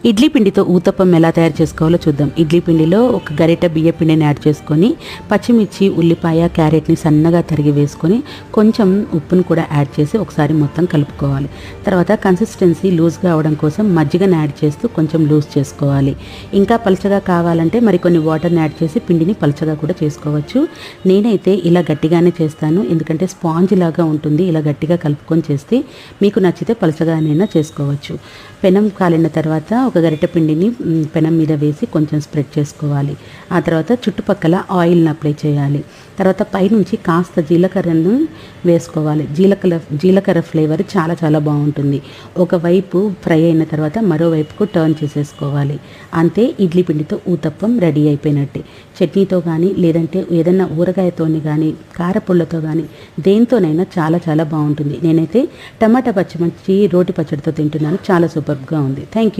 ఇడ్లీ పిండితో ఊతప్పం ఎలా తయారు చేసుకోవాలో చూద్దాం. ఇడ్లీ పిండిలో ఒక గరిట బియ్య పిండిని యాడ్ చేసుకొని పచ్చిమిర్చి, ఉల్లిపాయ, క్యారెట్ని సన్నగా తరిగి వేసుకొని కొంచెం ఉప్పును కూడా యాడ్ చేసి ఒకసారి మొత్తం కలుపుకోవాలి. తర్వాత కన్సిస్టెన్సీ లూజ్గా అవడం కోసం మజ్జిగను యాడ్ చేస్తూ కొంచెం లూజ్ చేసుకోవాలి. ఇంకా పలచగా కావాలంటే మరికొన్ని వాటర్ని యాడ్ చేసి పిండిని పలచగా కూడా చేసుకోవచ్చు. నేనైతే ఇలా గట్టిగానే చేస్తాను, ఎందుకంటే స్పాంజ్ లాగా ఉంటుంది. ఇలా గట్టిగా కలుపుకొని చేస్తే మీకు నచ్చితే పలచగానైనా చేసుకోవచ్చు. పెనం కాలిన తర్వాత ఒక గరిటె పిండిని పెనం మీద వేసి కొంచెం స్ప్రెడ్ చేసుకోవాలి. ఆ తర్వాత చుట్టుపక్కల ఆయిల్ని అప్లై చేయాలి. తర్వాత పైనుంచి కాస్త జీలకర్రను వేసుకోవాలి. జీలకర్ర ఫ్లేవర్ చాలా చాలా బాగుంటుంది. ఒకవైపు ఫ్రై అయిన తర్వాత మరోవైపుకు టర్న్ చేసేసుకోవాలి. అంతే, ఇడ్లీ పిండితో ఊతప్పం రెడీ అయిపోయినట్టే. చట్నీతో కానీ లేదంటే ఏదైనా ఊరగాయతోని కానీ కారపుళ్ళతో కానీ దేంతోనైనా చాలా చాలా బాగుంటుంది. నేనైతే టమాటా పచ్చిమిర్చి రోటి పచ్చడితో తింటున్నాను. చాలా సూపర్గా ఉంది. Thank you.